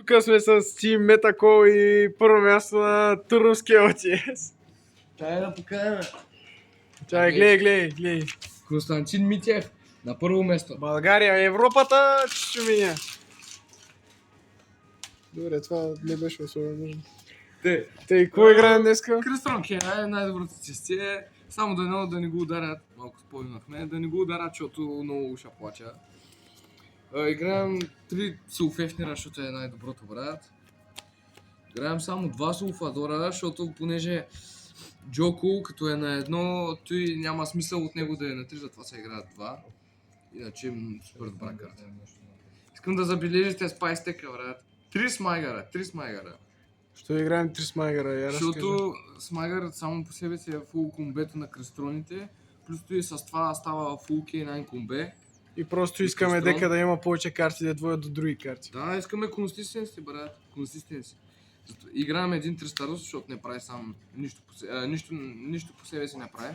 Тук сме с Team Metacall и първо място на Турновския ОТС. Дай да покажем. Чай, гледай. Константин Митев на първо место. България, Европата, ще мине. Добре, това не беше особено нужно. Те, какво играем днеска? Кристиан Кена е най-доброто чести. Само да не го ударят, малко спомнахме, да не го ударят, защото много ще плача. Играем 3 сулфефнера, защото е най-доброто, брат. Играем само 2 сулфадора, защото понеже Джоко, като е на едно, той няма смисъл от него да е на 3, затова се играят 2. Иначе супер добра карта. Искам да забележите спайстека, брат. 3 смайгара. Що играем 3 смайгара? Защото смайгърът само по себе си е фул комбето на кръстроните, плюс и с това става фул K9 комбе. И просто искаме дека да има повече карти да двоят до други карти. Да, искаме консистенси, брат. Консистенси. Играем един 3 старост, защото не прави сам нищо по себе си не прави.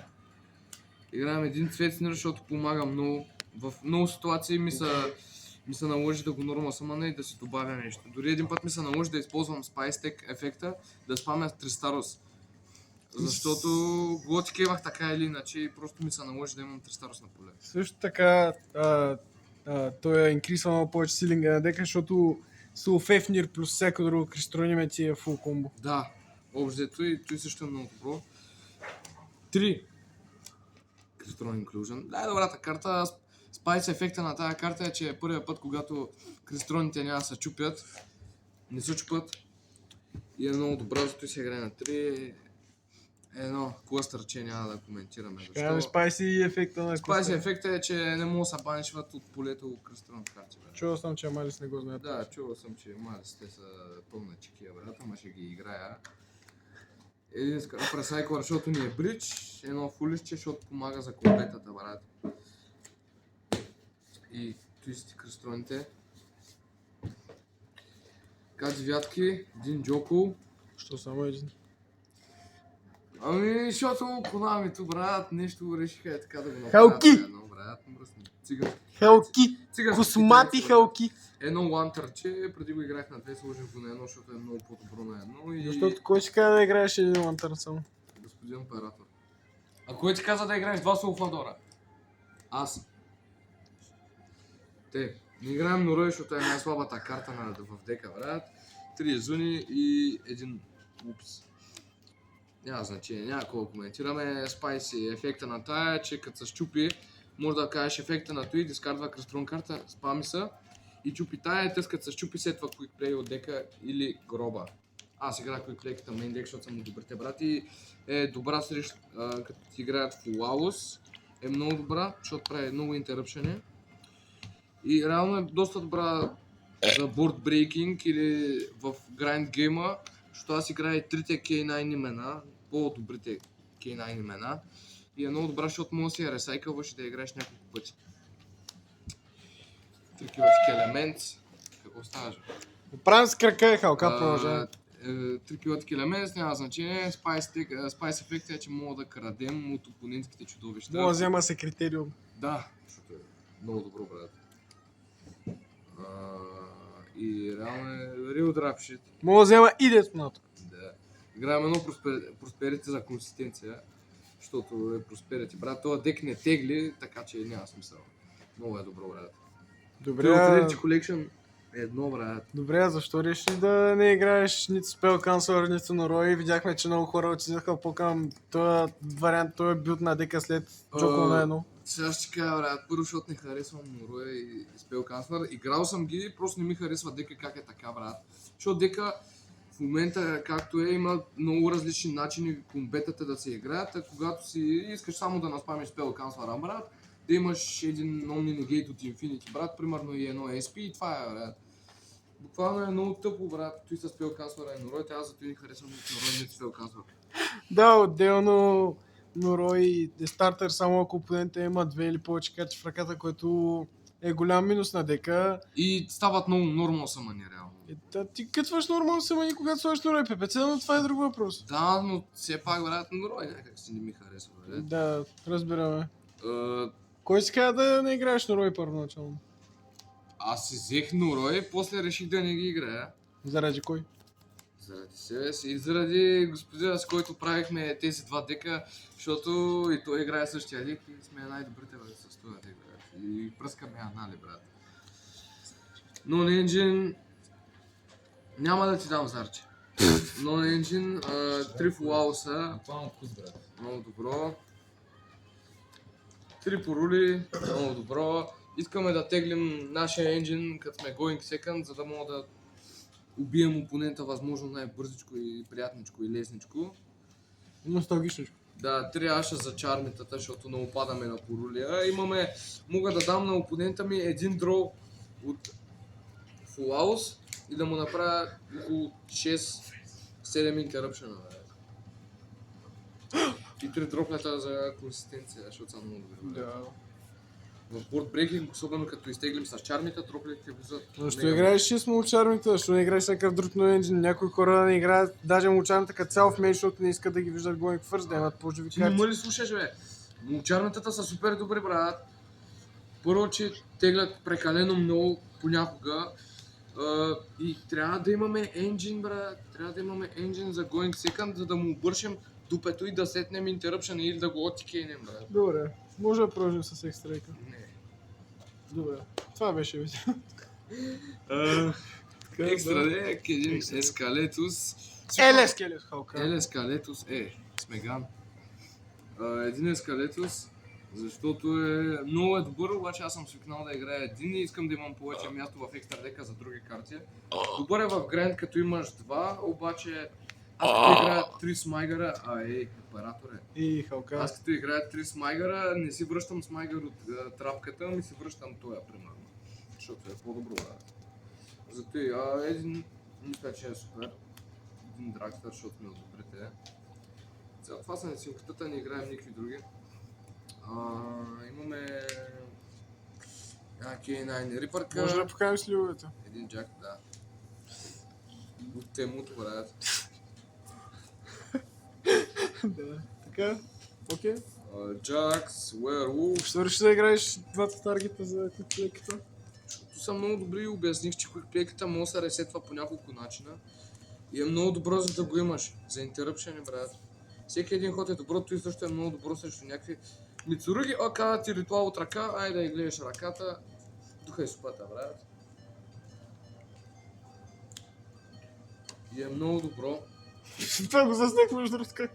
Играем един цветснер, защото помага много. В много ситуации ми се наложи да го норма самана и да си добавя нещо. Дори един път ми се наложи да използвам Spice Tech ефекта, да спамя 3 старост. Защото го отикевах така или иначе и просто ми се наложи да имам 3 старост на поле. Също така, той е инкрисвал много повече силинга на дека, защото Сулфефнир плюс всяко друго кръстрониме ти е фул комбо. Да, общо и той също е много добро. 3 Crystron Inclusion. Най-добрата карта, Spice ефекта на тази карта е, че е първият път, когато кристроните няма да се чупят. Не се чупят. И е много добра, защото се играе на 3. Едно клъстърче няма да коментираме. Защо? Spice ефекта на Spice ефекта е, че не мога да се банишват от полето кръстрон карти. Чувал съм, че Амалис не го знаят. Да, чувал съм, че Амалис те са пълна чекия, брат, ама ще ги играя. Един пресайклър, защото ми е брич, едно фулисче, защото помага за комбетата, брат. И твисти кръстроните. Кади вятки, един Джоко. Що само един? Ами, защото Конамито, брат, нещо решиха е така да го направят. Халки! Едно, брат, мръсни. Цигански. Халки! Цигански Космати китайци, халки! Едно лантърче, преди го играх на 2, сложих го на едно, защото е много по-добро на едно и... Защото кой ще каза да играеш един лантърн само? Господин оператор. А кой ти каза да играеш 2 сулфадора? Аз. Не играем Норой, защото е най-слабата карта в дека, брат. 3 зуни и един упс. Няма значение, няма какво коментираме. Спайси ефекта на тая, че като се щупи, може да кажеш ефекта на той, дискардва кръстрон карта, спами са и чупи тая, тъс като се щупи след това Quick Play от дека или гроба. Аз играх Quick Play като мейн дек, защото съм от добрите брати. Е добра срещу, като ти играят в Лаус. Е много добра, защото прави много интеръпшене. И реално е доста добра за борд брейкинг или в грайнд гейма, защото аз играя и трите K9 имена, по-добрите K9 имена. И е много добра, защото може да си я ресайкълваш и да играеш няколко пъти. Трикилътик елемент. Какво ставаш? Правим с крака и халка, продължаваме. Трикилътик елемент, няма значение. Spice ефект е, че мога да крадем от опонентските чудовища. Мога да взема се критериум. Да, защото е много добро, брат. И реално е real drop shit. Мога да взема и детонато. Да. Играем едно просперите за консистенция, защото е просперите, брат. Това дек не тегли, така че няма смисъл. Много е добро, брат. Добре, Trilogy Collection е едно, брат. добре, защо реши да не играеш нито Spell Counselor, нито Норой? Видяхме, че много хора отидаха по-към този вариант, този билд на дека след Джоко на едно. Сега ще кажа, брат, първо, защото не харесвам Норой и Spell Counselor. Играл съм ги, просто не ми харесва дека как е така, брат. Защото дека в момента, както е, има много различни начини комбетата да се играят, а когато си искаш само да наспамиш Spell Counselor, брат, да имаш един Omni Negate от Infinity, брат, примерно и едно SP и това е, брат. Буквално е много тъпо, брат, той с Spell Counselor и Норой, аз зато не харесвам нито Норой, нито Spell Counselor. Да, отделно Норой е стартер, само ако опонента има 2 или повече карти в ръката, което е голям минус на дека. И стават много нормал самани, реално. Да, ти кътваш нормално самани, когато сложиш Норой ППЦ, но това е друг въпрос. Да, но все пак, брат, Норой някак си не ми харесва, брат. Да, разбираме. Кой си каза да не играеш Норой първоначално? Аз си взех Норой, после реших да не ги играя. Заради кой? Заради себе си и заради господина, с който правихме тези два дека, защото и той играе същия дек и сме най-добрите с това дек, брат. И пръскаме анали, брат. Non-Engine... Няма да ти дам зарче. Non-Engine, 3 фулауса, Това е вкус, брат. много добро. 3 порули, много добро. Искаме да теглим нашия енджин, като сме going second, за да мога да убием опонента възможно най-бързичко и приятничко и лесничко. Носталгично. Да, 3 аша за чармитата, защото не опадаме на порулия. Мога да дам на опонента ми един дроу от Full House и да му направя около 6-7 интеръпшена. И 3 дроплета за консистенция, защото са много добри. Да. В бордбрейкинг, особено като изтеглим с чармите, дроплетите влизат. Но ще играеш 6 мулчармите, защо не играеш всякакъв друг No-Engine? Някои хора не играят даже мулчармите като цял в мейн, защото не искат да ги виждат going first, да имат по-живи Ти не карти. ме ли слушаш, бе? Мулчарметата са супер добри, брат. Първо, че теглят прекалено много понякога. И трябва да имаме енджин, брат. Трябва да имаме енджин за going second, за да му обършим дупето и да сетнем interruption или да го отикейнем, брат. Добре, може да продължим с екстрейка. Не. Добре, това беше видео. Екстра дек, един ескалетус. Елес халка. Ескалетус Смеган. Един ескалетус, защото много добър, обаче аз съм свикнал да играя един и искам да имам повече място в екстра дека за други карти. Добър е в гранд, като имаш два, обаче аз като играя 3 смайгъра, оператор е. И халка. Аз като играя 3 смайгъра, не си връщам смайгър от трапката, ми си връщам тоя, примерно. Защото е по-добро, да. Зато и един, мисля, че е супер. Един драгстър, защото ми е от добрите. Това са несилката, не играем никакви други. Имаме... K9 Рипърка. Може да покажем сливовете. Един джак, да. От темото, брат. Да. Така, окей. Джакс, Werewolf. Ще решиш да играеш двата таргета за куклеката. Защото са много добри и обясних, че куклеката може да се ресетва по няколко начина. И е много добро, за да го имаш. За интеръпшени, брат. Всеки един ход е добро, той също е много добро срещу някакви мицуруги. Казва ти ритуал от ръка, айде да я гледаш ръката. Духа и супата, брат. И е много добро. Това го заснех между другото как.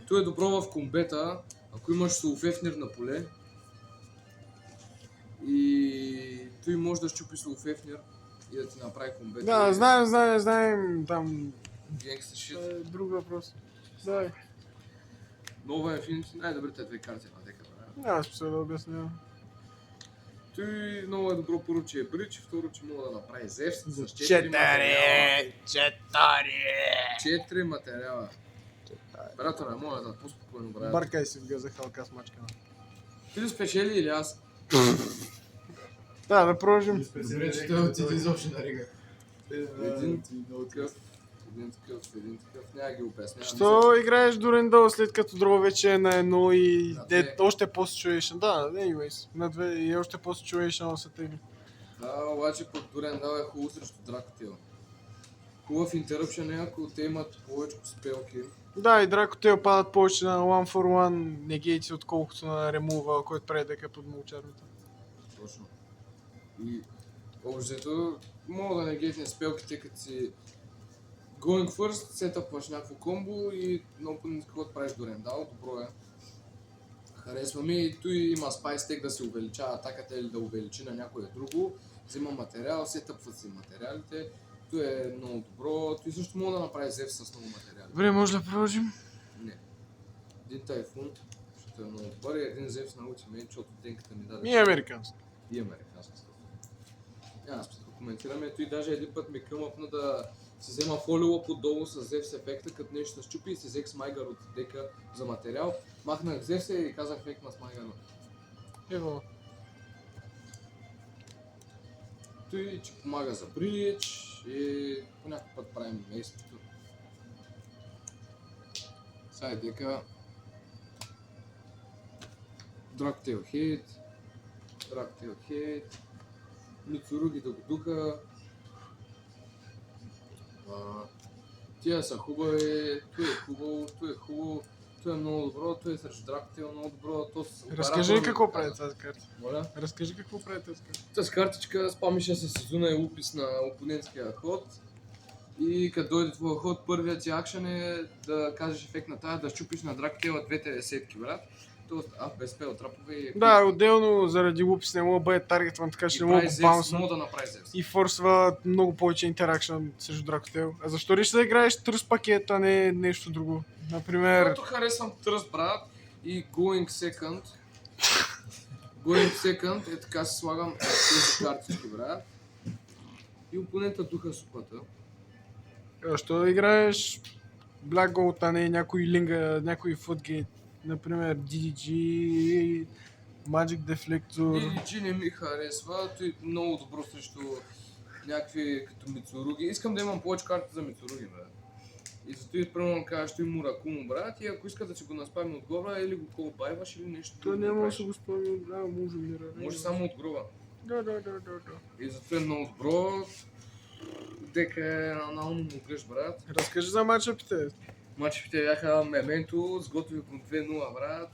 Той е добро в комбета, ако имаш Soulfafnir на поле. И той може да щупи Soulfafnir и да ти направи комбета. Да, знаем там. Генгста шит. Това е друг въпрос. Давай. Нова Infinity, най-добрите две карти на дека, брат. Няма смисъл да обяснявам. Той много е добро, първо, че е брич, второ, че мога да направи Зевс с 4 Четири! материала. Четири! 4 материала. Братора, моля да по-спокойно, брат. Баркай си в газа халка с мачкана. Ти ли спечели или аз? Да продължим. Добре, че той отиде изобщо на Рига. Един такъв, няма ги обяснявам. Що играеш до Рендъл след като друго вече е на едно и На две. още по-situation? Да, anyways, на две и още по-situation са тегли. Да, обаче пък Дурендал е хубаво срещу Дракотил. Хубав интеръпшън е, ако те имат повече спелки. Да, и Дракотел падат повече на one for one негейти, отколкото на ремува, който прави дека под мулчарната. Точно. И общо мога да не гетне спелките, като си going first, сетъпваш някакво комбо и на опонент каквото правиш до Рендал, добро е. Харесва ми и той има спайс тек да се увеличава атаката или да увеличи на някое друго. Взима материал, сетъпват си материалите. Той е много добро. Той също мога да направи Зев с много материали. Добре, може да продължим. Не. Един тайфун, защото е много добър и един Зев на ултимейт, защото денката ми даде. И американски. И американски стъп. Няма да коментираме. Той даже един път ми къмъпна да се взема фолиоп отдолу с Зевс ефекта, като нещо се щупи и се взех Смайгър от дека за материал. Махнах Зевса и казах ефект на Смайгър. Ево. Той че помага за брич и по някакъв път правим местото. Сега е дека Драктейл хейт, Мицуруги да го духа. Тия са хубави, той е хубаво, той е много добро, той е срещу драките е много добро, то с Разкажи оператора какво ми прави каза. тази карта. Моля? Разкажи какво прави тази карта. Тази картичка спамише с сезона и опис на опонентския ход. И като дойде твоя ход, първият си акшен е да кажеш ефект на тая, да щупиш на драктела двете сетки, брат. Тоест, без спел трапове и... Да, отделно заради лупс не мога да бъде таргетван, така че не мога да баунсва. Мога да направи зевс. И форсва много повече интеракшн срещу Дракотел. А защо реши да играеш тръс пакет, а не нещо друго? Например... Когато харесвам тръст, брат, и Going Second. Going Second е така си слагам тези картички, брат. И опонента духа супата. Защо да играеш Black Gold, а не някой линга, някой футгейт? Например DDG, Magic Deflector. DDG не ми харесва, той е много добро срещу някакви като Мицуруги. Искам да имам повече карти за Мицуруги, брат. И зато примерно кажеш, той Муракумо, брат, и ако иска да си го наспавим от гроба, или го колбайваш, или нещо. Той друго няма да правиш. се го спомня, да, може мира. Може само от гроба. Да. И зато е много добро. Дека е анално му глеш, брат. Разкажи за матчъпите. Мачовете бяха Мементо, сготвих го 2-0, брат.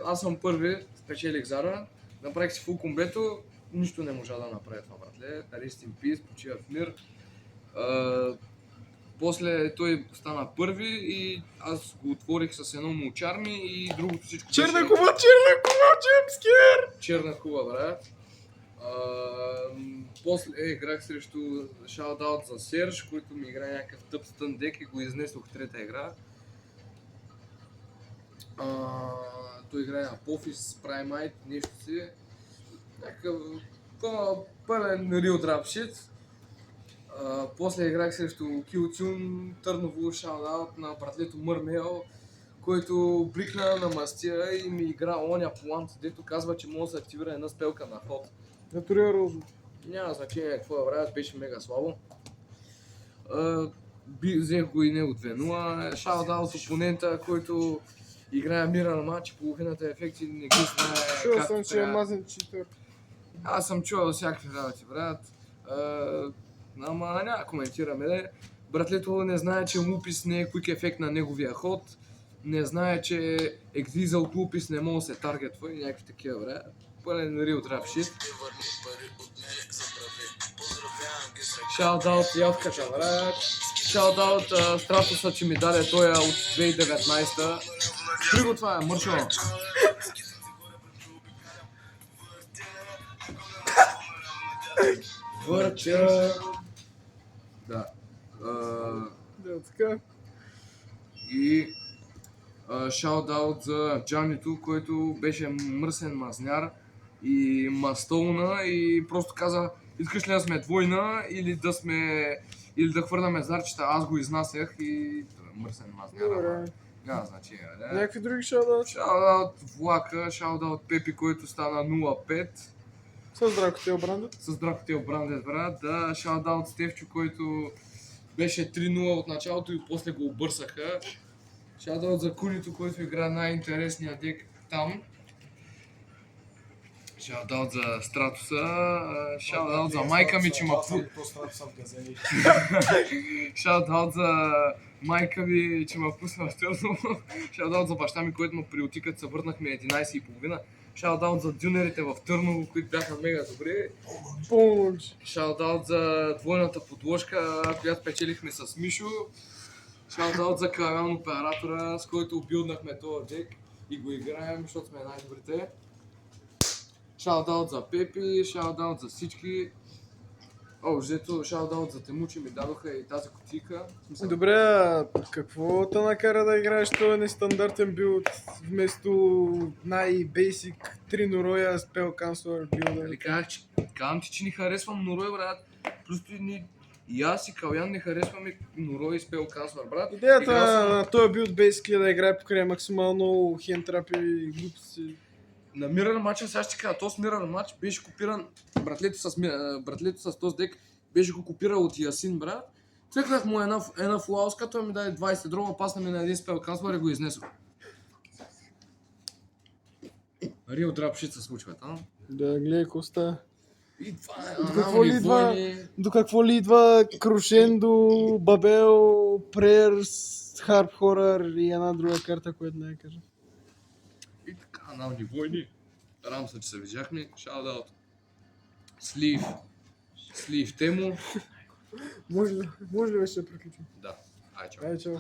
Аз съм първи, спечелих Зара, направих си фул комбето, нищо не можа да направя това, братле. Rest in peace, почива в мир. После той стана първи и аз го отворих с едно мулчарми и другото всичко Черна беше куба, джемскер! черна куба, брат. После играх срещу Shoutout за Серж, който ми играе някакъв тъп стън дек и го изнесох в трета игра. Той играе Apophis, Primite, нещо си. Някакъв пълен real drop shit. После играх срещу Killtune, Търново, Shoutout на братлето Мърмел, който брикна на мастия и ми игра оня плант, дето казва, че може да се активира една спелка на ход. Натурия розо. Няма значение какво да правят, беше мега слабо. Взех го и него 2-0. Шаутаут от опонента, който играе мира на матч, половината ефекти не ги знае Чул както съм, че е трябва. мазен читър. Аз съм чувал всякакви работи, брат. Ама няма да коментираме, де. Братлето не знае, че Лупис не е quick ефект на неговия ход. Не знае, че еквиза от Лупис не може да се таргетва и някакви такива, брат. Пълен real trap shit. Shoutout явката, брат. Shoutout Стратуса, че ми даде тоя от 2019-та. Спри го това, мършо. Върча. Да. Да, така. И шаутаут за Джанито, който беше мръсен мазняр и мастолна и просто каза, искаш ли да сме двойна или да хвърляме зарчета, аз го изнасях и мръсен мазняр. Добре. Няма значение, да. Някакви други шаудати? Шаутаут Влака, шаутаут Пепи, който стана 0-5. С Дракотел брандът. С Дракотел брандът, брат. Да, шаутаут Стевчо, който беше 3-0 от началото и после го обърсаха. Шаутаут за Кунито, който игра най-интересния дек там. Шаутаут за Стратуса. Шаутаут за майка ми, че ма Шаутаут за майка ми, че ме пусна в Търново. Шаутаут за баща ми, който ме приюти, като се върнахме 11:30. Шаутаут за дюнерите в Търново, които бяха мега добри. Помощ. Шаутаут за двойната подложка, която печелихме с Мишо. Шаутаут за Каран оператора, с който билднахме този дек и го играем, защото сме най-добрите. Шаутаут за Пепи, шаутаут за всички. Взето шаутаут за Тему, че ми дадоха и тази кутийка. Добре, а какво те накара да играеш този нестандартен билд вместо най-бейсик 3 нороя спел канцлер билда? Нали казвам ти, че ни харесвам Норой, брат. Просто и аз и Калян не харесваме Норой и спел канцлер, брат. Идеята Играл съм на този билд бейсик е да играе покрай максимално хентрапи и глупости. на Mirror матча, сега ще кажа, този Mirror матч беше копиран, братлето с този дек беше го копирал от Ясин, брат. Цъкнах му една фулауска, той ми даде 20 дрова, пасна ми на един спел канцлер и го изнесох. Real drop shit се случва, а? Да, гледай коста. И това е До какво анални ли идва? войни. До какво ли идва Крушендо, Бабел, Прейърс, Харп Хорър и една друга карта, която не я кажа. И така, анални войни. Радвам се, че се видяхме. Шаут-аут. Слив Тему. Може ли вече да приключим? Да. Ай, чао. Айде, чао.